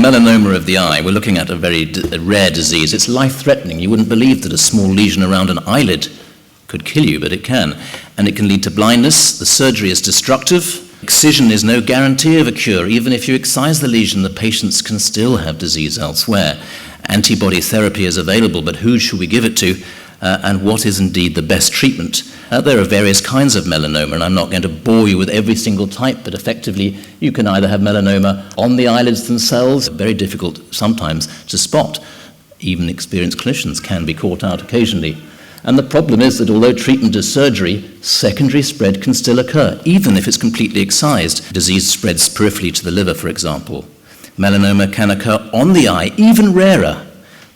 Melanoma of the eye, we're looking at a very rare disease. It's life-threatening. You wouldn't believe that a small lesion around an eyelid could kill you, but it can. And it can lead to blindness. The surgery is destructive. Excision is no guarantee of a cure. Even if you excise the lesion, the patients can still have disease elsewhere. Antibody therapy is available, but who should we give it to? And what is indeed the best treatment? There are various kinds of melanoma, and I'm not going to bore you with every single type, but effectively you can either have melanoma on the eyelids themselves, very difficult sometimes to spot. Even experienced clinicians can be caught out occasionally. And the problem is that although treatment is surgery, secondary spread can still occur, even if it's completely excised. Disease spreads peripherally to the liver, for example. Melanoma can occur on the eye, even rarer,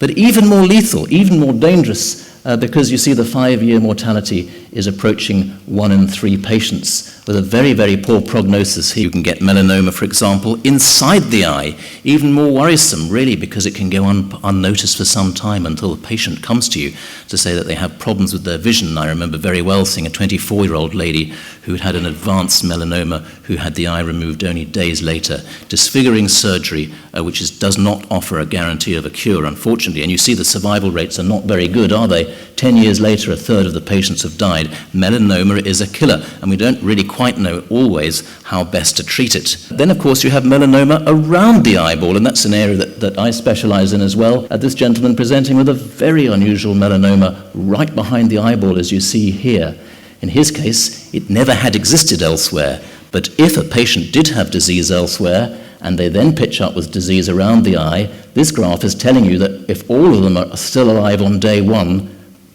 but even more lethal, even more dangerous, because you see the 5-year mortality is approaching 1 in 3 patients with a very, very poor prognosis here. You can get melanoma, for example, inside the eye, even more worrisome, really, because it can go unnoticed for some time until the patient comes to you to say that they have problems with their vision. I remember very well seeing a 24-year-old lady who had an advanced melanoma who had the eye removed only days later. Disfiguring surgery, which does not offer a guarantee of a cure, unfortunately, and you see the survival rates are not very good, are they? 10 years later, a third of the patients have died. Melanoma is a killer, and we don't really quite know always how best to treat it. Then, of course, you have melanoma around the eyeball, and that's an area that I specialize in as well. This gentleman presenting with a very unusual melanoma right behind the eyeball, as you see here. In his case, it never had existed elsewhere, but if a patient did have disease elsewhere, and they then pitch up with disease around the eye, this graph is telling you that if all of them are still alive on day 1,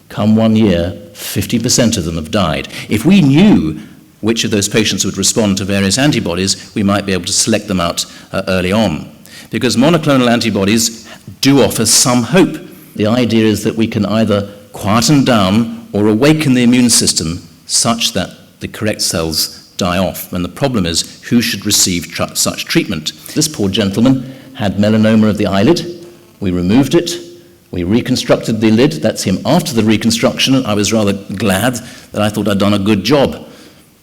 come 1 year, 50% of them have died. If we knew which of those patients would respond to various antibodies, we might be able to select them out early on. Because monoclonal antibodies do offer some hope. The idea is that we can either quieten down or awaken the immune system such that the correct cells die off. And the problem is, who should receive such treatment? This poor gentleman had melanoma of the eyelid. We removed it. We reconstructed the lid. That's him after the reconstruction. I was rather glad that I thought I'd done a good job.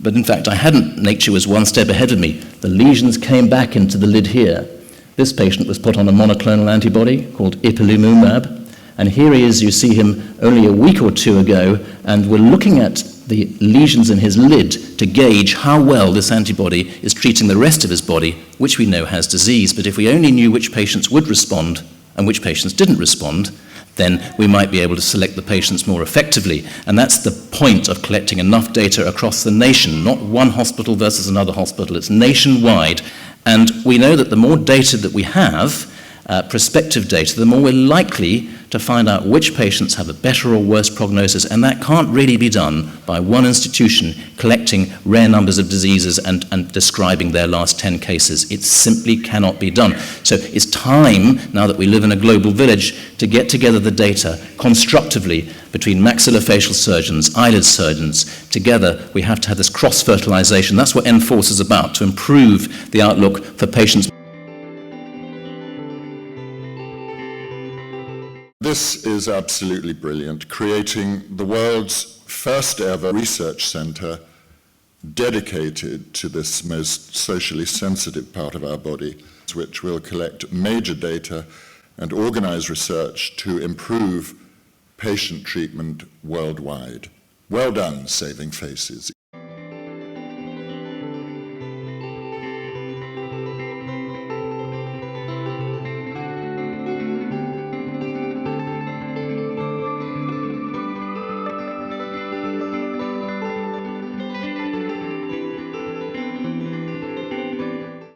But in fact, I hadn't. Nature was one step ahead of me. The lesions came back into the lid here. This patient was put on a monoclonal antibody called ipilimumab. And here he is, you see him only a week or 2 ago, and we're looking at the lesions in his lid to gauge how well this antibody is treating the rest of his body, which we know has disease. But if we only knew which patients would respond and which patients didn't respond, then we might be able to select the patients more effectively. And that's the point of collecting enough data across the nation, not one hospital versus another hospital, it's nationwide. And we know that the more data that we have, prospective data, the more we're likely to find out which patients have a better or worse prognosis, and that can't really be done by one institution collecting rare numbers of diseases and describing their last 10 cases. It simply cannot be done. So it's time, now that we live in a global village, to get together the data constructively between maxillofacial surgeons, eyelid surgeons. Together, we have to have this cross-fertilization. That's what NFORC is about, to improve the outlook for patients. This is absolutely brilliant, creating the world's first ever research centre dedicated to this most socially sensitive part of our body, which will collect major data and organise research to improve patient treatment worldwide. Well done, Saving Faces.